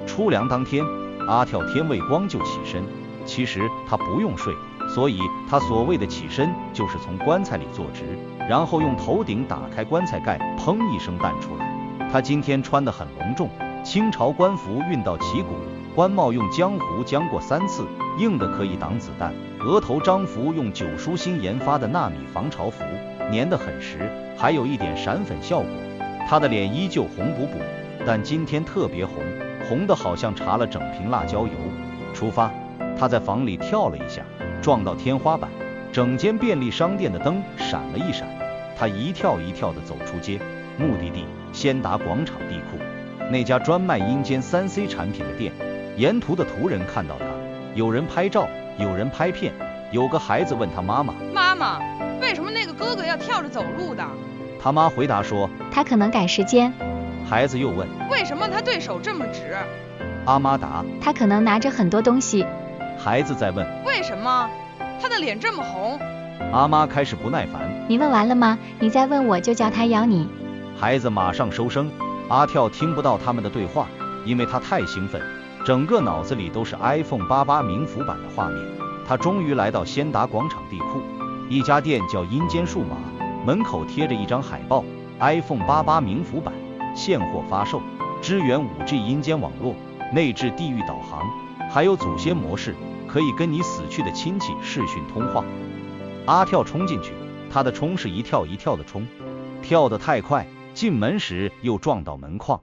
出粮当天，阿跳天未光就起身，其实他不用睡，所以他所谓的起身就是从棺材里坐直，然后用头顶打开棺材盖，砰一声弹出来。他今天穿得很隆重，清朝官服运到旗鼓，官帽用浆糊浆过3次，硬的可以挡子弹，额头章服用九舒新研发的纳米防潮服，粘得很实，还有一点闪粉效果。他的脸依旧红补补，但今天特别红，红的好像搽了整瓶辣椒油。出发，他在房里跳了一下，撞到天花板，整间便利商店的灯闪了一闪，他一跳一跳地走出街，目的地先达广场地库，那家专卖阴间3C 产品的店。沿途的途人看到他，有人拍照，有人拍片，有个孩子问他妈妈：妈妈，为什么那个哥哥要跳着走路的？他妈回答说：他可能赶时间。孩子又问：为什么他对手这么直？阿妈答：他可能拿着很多东西。孩子再问：为什么他的脸这么红？阿妈开始不耐烦：你问完了吗？你再问我就叫他咬你。孩子马上收声。阿跳听不到他们的对话，因为他太兴奋，整个脑子里都是 iPhone 88名幅版的画面。他终于来到先达广场地库，一家店叫阴间数码，门口贴着一张海报， iPhone 88名幅版现货发售，支援 5G 阴间网络，内置地域导航，还有祖先模式，可以跟你死去的亲戚视讯通话。阿跳冲进去，他的冲是一跳一跳的冲，跳得太快，进门时又撞到门框，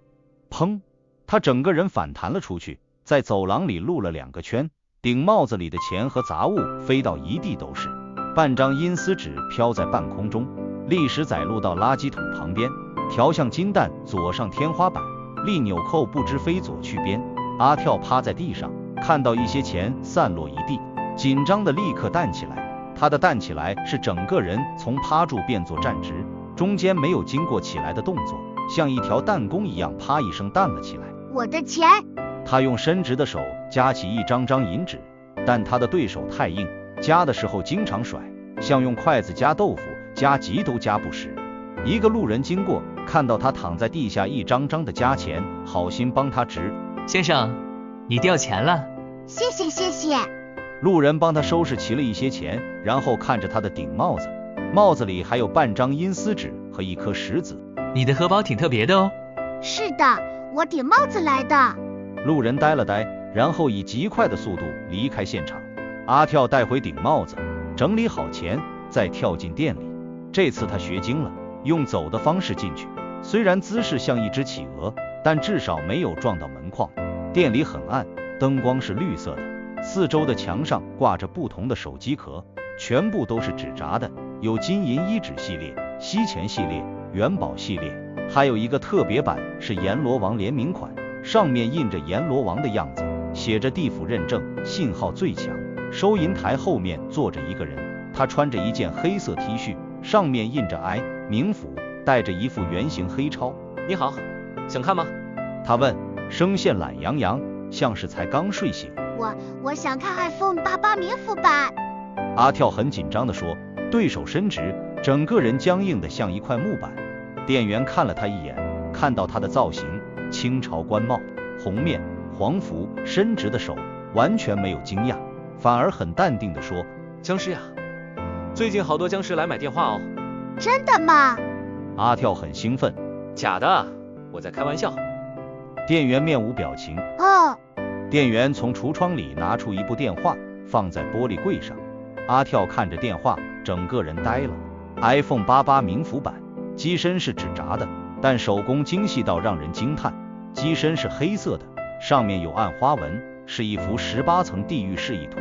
砰，他整个人反弹了出去，在走廊里撸了2个圈，顶帽子里的钱和杂物飞到一地都是，半张阴丝纸飘在半空中，立时载入到垃圾桶旁边，调向金蛋左上天花板，立纽扣不知飞左去边。阿跳趴在地上，看到一些钱散落一地，紧张的立刻站起来。他的站起来是整个人从趴住变作站直，中间没有经过起来的动作，像一条弹弓一样啪一声弹了起来。我的钱！他用伸直的手夹起一张张银纸，但他的对手太硬，夹的时候经常甩，像用筷子夹豆腐，夹急都夹不实。一个路人经过，看到他躺在地下一张张的夹钱，好心帮他直。先生，你掉钱了。谢谢谢谢。路人帮他收拾齐了一些钱，然后看着他的顶帽子，帽子里还有半张阴丝纸和一颗石子。你的荷包挺特别的哦。是的，我顶帽子来的。路人呆了呆，然后以极快的速度离开现场。阿跳带回顶帽子，整理好钱，再跳进店里。这次他学精了，用走的方式进去，虽然姿势像一只企鹅，但至少没有撞到门框。店里很暗，灯光是绿色的，四周的墙上挂着不同的手机壳，全部都是纸扎的，有金银衣纸系列、西钱系列、元宝系列，还有一个特别版是阎罗王联名款，上面印着阎罗王的样子，写着地府认证，信号最强。收银台后面坐着一个人，他穿着一件黑色 T 恤，上面印着 I 冥府，戴着一副圆形黑超。你好，想看吗？他问，声线懒洋洋，像是才刚睡醒。我想看 iPhone 88名幅版。阿跳很紧张地说，对手伸直，整个人僵硬的像一块木板。店员看了他一眼，看到他的造型，清朝官帽、红面、黄服，伸直的手，完全没有惊讶，反而很淡定地说，僵尸呀，最近好多僵尸来买电话哦。真的吗？阿跳很兴奋。假的，我在开玩笑。店员面无表情。哦。店员从橱窗里拿出一部电话，放在玻璃柜上。阿跳看着电话，整个人呆了。iPhone 88名幅版，机身是纸扎的，但手工精细到让人惊叹。机身是黑色的，上面有暗花纹，是一幅18层地狱示意图，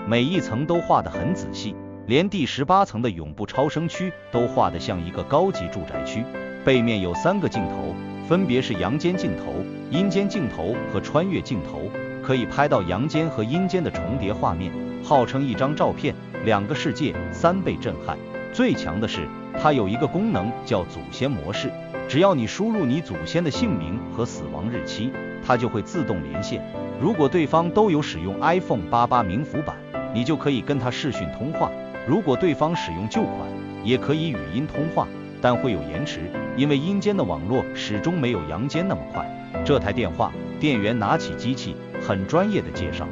每一层都画得很仔细，连第18层的永不超生区都画得像一个高级住宅区。背面有3个镜头，分别是阳间镜头、阴间镜头和穿越镜头，可以拍到阳间和阴间的重叠画面，号称一张照片2个世界3倍震撼。最强的是，它有一个功能叫祖先模式，只要你输入你祖先的姓名和死亡日期，它就会自动连线。如果对方都有使用 iPhone 88名幅版，你就可以跟他视讯通话；如果对方使用旧款，也可以语音通话，但会有延迟，因为阴间的网络始终没有阳间那么快。这台电话店员拿起机器，很专业的介绍。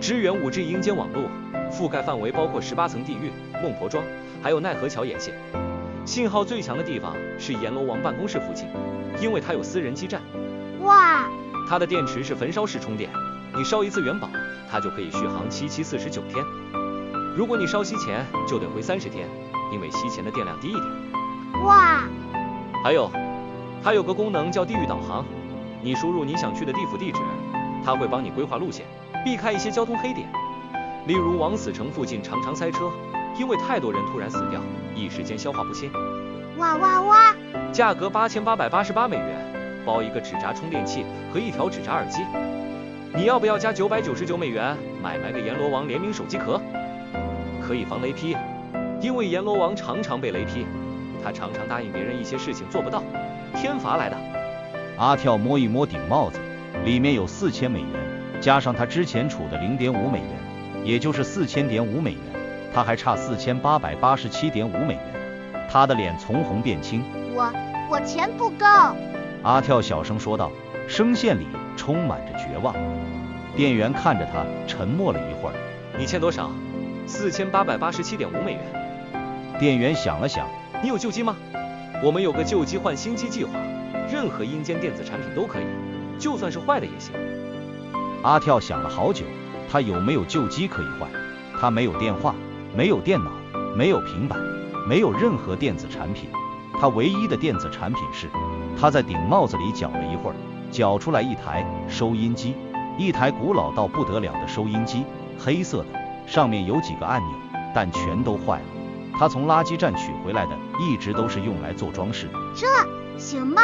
支援5G 阴间网络，覆盖范围包括18层地狱、孟婆庄，还有奈何桥沿线。信号最强的地方是阎罗王办公室附近，因为它有私人基站。哇，它的电池是焚烧式充电，你烧一次元宝，它就可以续航749天。如果你烧吸钱，就得回30天，因为吸钱的电量低一点。哇，还有个功能叫地狱导航，你输入你想去的地府地址，它会帮你规划路线，避开一些交通黑点。例如王死城附近常常塞车，因为太多人突然死掉，一时间消化不清。哇哇哇！价格8888美元，包一个纸扎充电器和一条纸扎耳机。你要不要加999美元买个阎罗王联名手机壳？可以防雷劈，因为阎罗王常常被雷劈，他常常答应别人一些事情做不到，天罚来的。阿跳摸一摸顶帽子，里面有4000美元，加上他之前储的0.5美元，也就是4000.5美元，他还差4887.5美元。他的脸从红变青。我钱不够。阿跳小声说道，声线里充满着绝望。店员看着他，沉默了一会儿。你欠多少？4887.5美元。店员想了想，你有旧机吗？我们有个旧机换新机计划，任何阴间电子产品都可以，就算是坏的也行。阿跳想了好久，他有没有旧机可以换？他没有电话，没有电脑，没有平板，没有任何电子产品。他唯一的电子产品是，他在顶帽子里搅了一会儿，搅出来一台收音机，一台古老到不得了的收音机，黑色的，上面有几个按钮，但全都坏了。他从垃圾站取回来的，一直都是用来做装饰。这行吗？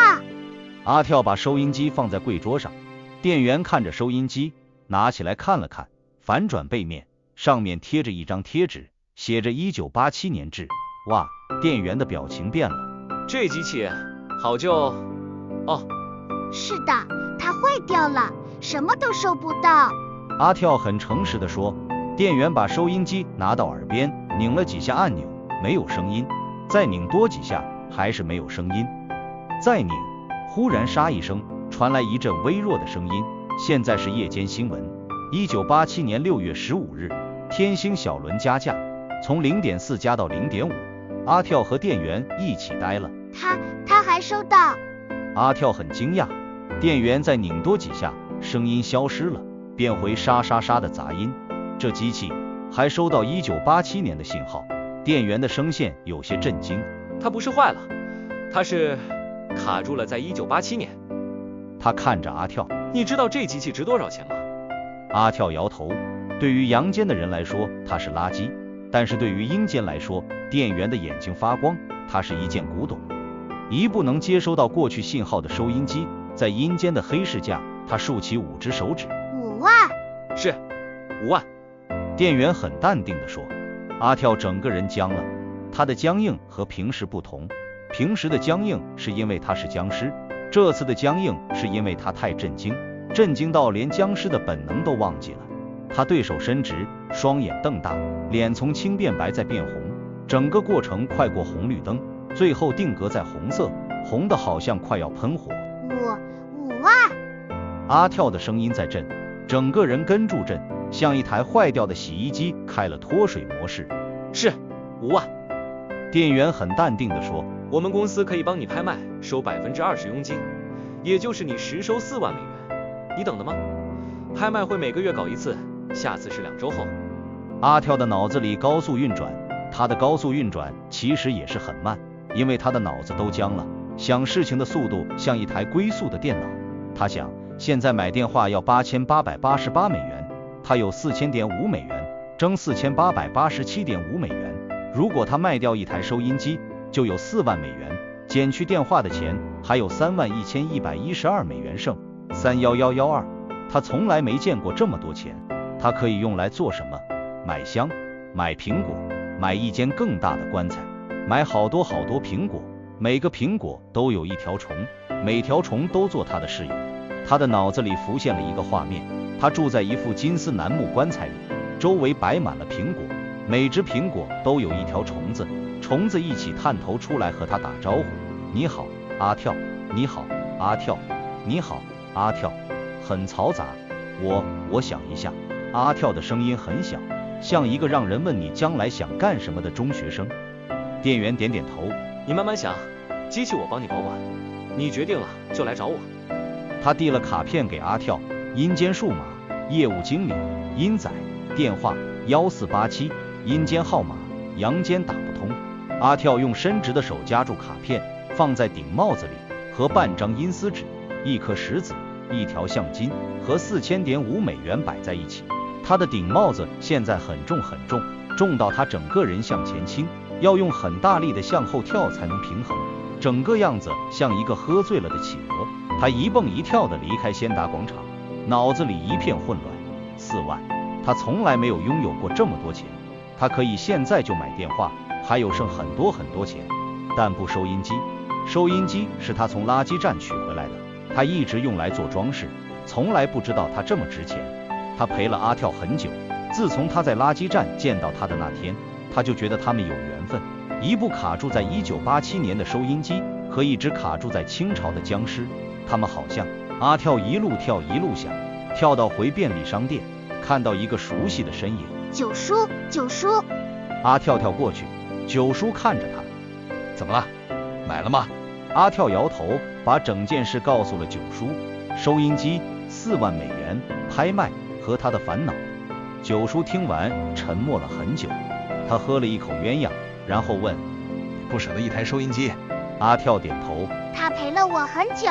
阿跳把收音机放在柜桌上，店员看着收音机，拿起来看了看，反转背面，上面贴着一张贴纸，写着1987年制。哇，店员的表情变了。这机器好旧哦。是的，它坏掉了，什么都收不到。阿跳很诚实地说。店员把收音机拿到耳边，拧了几下按钮，没有声音，再拧多几下，还是没有声音，再拧，忽然沙一声，传来一阵微弱的声音。现在是夜间新闻，1987年6月15日，天星小轮加价，从0.4加到0.5。阿跳和店员一起呆了。他还收到。阿跳很惊讶，店员再拧多几下，声音消失了，变回沙沙沙的杂音。这机器还收到1987年的信号。店员的声线有些震惊。它不是坏了，它是卡住了在1987年。他看着阿跳，你知道这机器值多少钱吗？阿跳摇头。对于阳间的人来说，它是垃圾，但是对于阴间来说，店员的眼睛发光，它是一件古董。一部能接收到过去信号的收音机，在阴间的黑市价，他竖起5只手指。5万。是5万。店员很淡定地说。阿跳整个人僵了，他的僵硬和平时不同。平时的僵硬是因为他是僵尸，这次的僵硬是因为他太震惊，震惊到连僵尸的本能都忘记了。他对手伸直，双眼瞪大，脸从青变白再变红，整个过程快过红绿灯，最后定格在红色，红的好像快要喷火。5万。阿跳的声音在震，整个人跟住震，像一台坏掉的洗衣机开了脱水模式。是5万。店员很淡定地说，我们公司可以帮你拍卖，收20%佣金，也就是你实收4万美元。你等的吗？拍卖会每个月搞一次，下次是2周后。阿跳的脑子里高速运转，他的高速运转其实也是很慢，因为他的脑子都僵了，想事情的速度像一台龟速的电脑。他想，现在买电话要8888美元，他有4000.5美元，挣4887.5美元。如果他卖掉一台收音机，就有4万美元，减去电话的钱，还有31112美元剩31112。他从来没见过这么多钱，他可以用来做什么？买香，买苹果，买一间更大的棺材，买好多好多苹果，每个苹果都有一条虫，每条虫都做他的室友。他的脑子里浮现了一个画面，他住在一副金丝楠木棺材里，周围摆满了苹果，每只苹果都有一条虫子，虫子一起探头出来和他打招呼，你好，阿跳，你好，阿跳，你好，阿跳。很嘈杂。我想一下。阿跳的声音很小，像一个让人问你将来想干什么的中学生。店员点点头，你慢慢想，机器我帮你保管，你决定了就来找我。他递了卡片给阿跳，阴间数码，业务经理，阴仔，电话1487，阴间号码，阳间打不通。阿跳用伸直的手夹住卡片，放在顶帽子里，和半张阴司纸、一颗石子、一条橡筋和$4000.5摆在一起。他的顶帽子现在很重很重，重到他整个人向前倾，要用很大力的向后跳才能平衡，整个样子像一个喝醉了的企鹅。他一蹦一跳地离开先达广场，脑子里一片混乱。4万，他从来没有拥有过这么多钱，他可以现在就买电话，还有剩很多很多钱，但不收音机。收音机是他从垃圾站取回来的，他一直用来做装饰，从来不知道它这么值钱。他陪了阿跳很久，自从他在垃圾站见到他的那天，他就觉得他们有缘分。一部卡住在1987年的收音机和一只卡住在清朝的僵尸，他们好像。阿跳一路跳一路想，跳到回便利商店，看到一个熟悉的身影。九叔，九叔。阿跳跳过去，九叔看着他，怎么了？买了吗？阿跳摇头，把整件事告诉了九叔。收音机$4万，拍卖和他的烦恼。九叔听完沉默了很久，他喝了一口鸳鸯，然后问，你不舍得一台收音机？阿跳点头。他陪了我很久，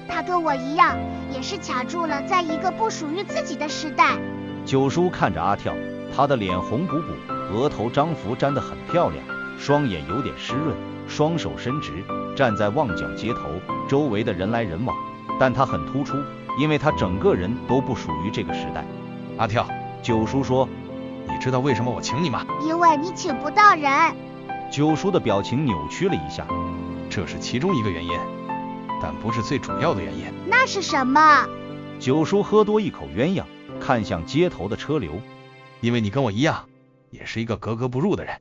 他跟我一样，也是卡住了在一个不属于自己的时代。九叔看着阿跳，他的脸红鼓鼓，额头章符粘得很漂亮，双眼有点湿润，双手伸直，站在旺角街头，周围的人来人往，但他很突出，因为他整个人都不属于这个时代。阿跳，九叔说，你知道为什么我请你吗？因为你请不到人。九叔的表情扭曲了一下，这是其中一个原因，但不是最主要的原因。那是什么？九叔喝多一口鸳鸯，看向街头的车流。因为你跟我一样，也是一个格格不入的人。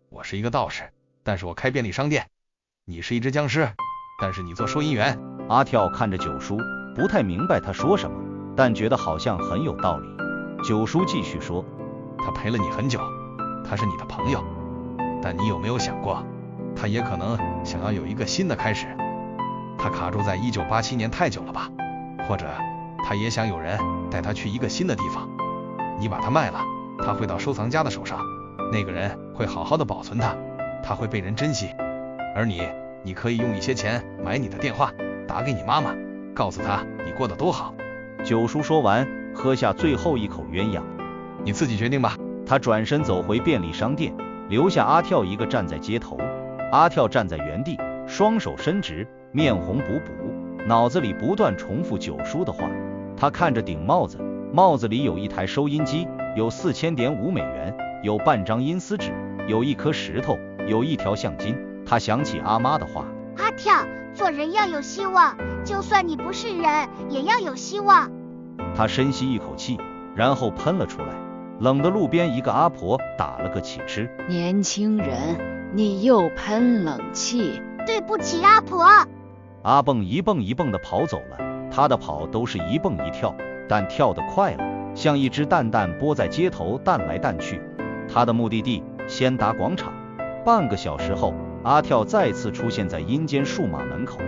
我是一个道士，但是我开便利商店。你是一只僵尸，但是你做收银员。阿跳看着九叔，不太明白他说什么，但觉得好像很有道理。九叔继续说，他陪了你很久，他是你的朋友，但你有没有想过，他也可能想要有一个新的开始。他卡住在1987年太久了吧？或者他也想有人带他去一个新的地方。你把他卖了，他会到收藏家的手上，那个人会好好的保存他，他会被人珍惜。而你可以用一些钱买你的电话，打给你妈妈，告诉她你过得多好。九叔说完，喝下最后一口鸳鸯。你自己决定吧。他转身走回便利商店，留下阿跳一个站在街头。阿跳站在原地，双手伸直，面红补补，脑子里不断重复九叔的话。他看着顶帽子，帽子里有一台收音机，有$4000.5，有半张阴司纸，有一颗石头，有一条橡筋。他想起阿妈的话，阿跳，做人要有希望，就算你不是人，也要有希望。他深吸一口气，然后喷了出来，冷的路边一个阿婆打了个起吃。年轻人，你又喷冷气。对不起，阿婆。阿蹦一蹦一蹦地跑走了，他的跑都是一蹦一跳，但跳得快了，像一只蛋蛋拨在街头弹来弹去。他的目的地先达广场。半个小时后，阿跳再次出现在阴间数码门口，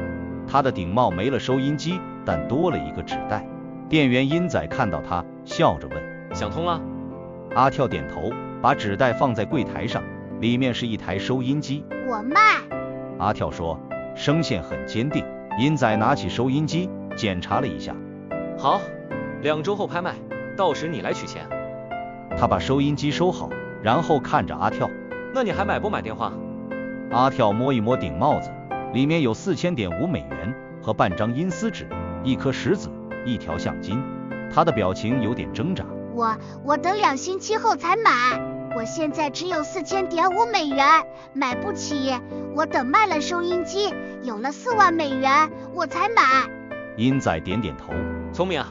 他的顶帽没了收音机，但多了一个纸袋。店员阴仔看到他，笑着问，想通了？阿跳点头，把纸袋放在柜台上，里面是一台收音机。我卖。阿跳说，声线很坚定。阴仔拿起收音机检查了一下，好，2周后拍卖，到时你来取钱。他把收音机收好，然后看着阿跳，那你还买不买电话？阿跳摸一摸顶帽子，里面有$4000.5和半张阴司纸，一颗石子，一条橡筋。他的表情有点挣扎。我等2星期后才买，我现在只有$4000.5，买不起。我等卖了收音机，有了$4万，我才买。阴仔点点头，聪明啊，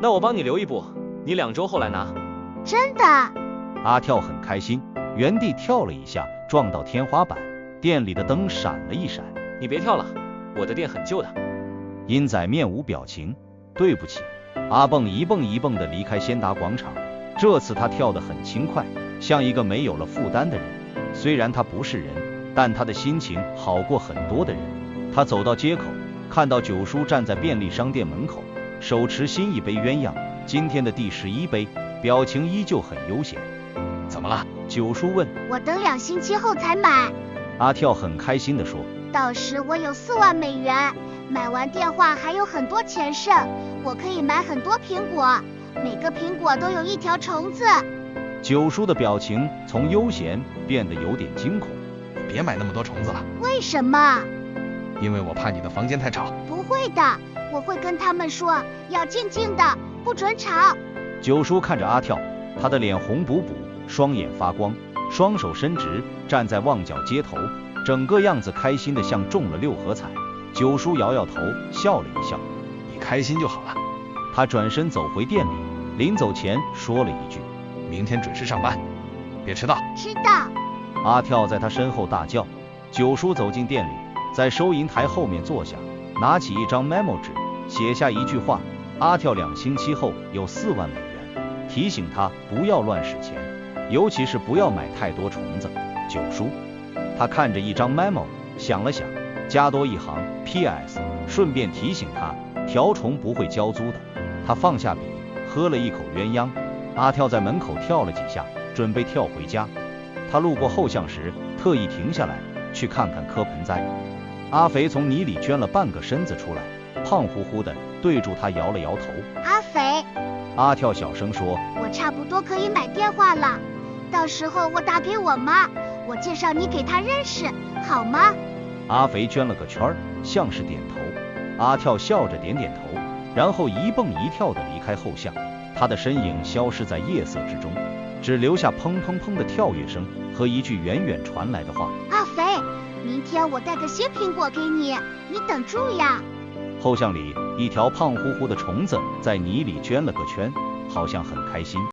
那我帮你留一部，你2周后来拿。真的？阿跳很开心，原地跳了一下，撞到天花板，店里的灯闪了一闪。你别跳了，我的店很旧的。阴仔面无表情，对不起。阿蹦一蹦一蹦地离开先达广场，这次他跳得很轻快，像一个没有了负担的人。虽然他不是人，但他的心情好过很多的人。他走到街口，看到九叔站在便利商店门口，手持新一杯鸳鸯，今天的第11杯，表情依旧很悠闲。怎么了？九叔问。我等2星期后才买。阿跳很开心地说。到时我有4万美元，买完电话还有很多钱剩，我可以买很多苹果，每个苹果都有一条虫子。九叔的表情从悠闲变得有点惊恐。别买那么多虫子了。为什么？因为我怕你的房间太吵。不会的，我会跟他们说，要静静的，不准吵。九叔看着阿跳，他的脸红补补，双眼发光，双手伸直，站在旺角街头，整个样子开心的像中了6合彩。九叔摇摇头，笑了一笑。你开心就好了。他转身走回店里，临走前说了一句，明天准时上班，别迟到。知道。阿跳在他身后大叫。九叔走进店里，在收银台后面坐下，拿起一张 memo 纸，写下一句话：阿跳2星期后有4万美元，提醒他不要乱使钱，尤其是不要买太多虫子。九叔。他看着一张 memo， 想了想，加多一行 PS， 顺便提醒他，条虫不会交租的。他放下笔，喝了一口鸳鸯。阿跳在门口跳了几下，准备跳回家。他路过后巷时，特意停下来去看看柯盆栽。阿肥从泥里捐了半个身子出来，胖乎乎的，对住他摇了摇头。阿肥。阿跳小声说，我差不多可以买电话了，到时候我打给我妈，我介绍你给她认识，好吗？阿肥捐了个圈，像是点头。阿跳笑着点点头，然后一蹦一跳地离开后巷。他的身影消失在夜色之中，只留下砰砰砰的跳跃声和一句远远传来的话：阿肥，明天我带个新苹果给你，你等住呀。后巷里，一条胖乎乎的虫子在泥里圈了个圈，好像很开心。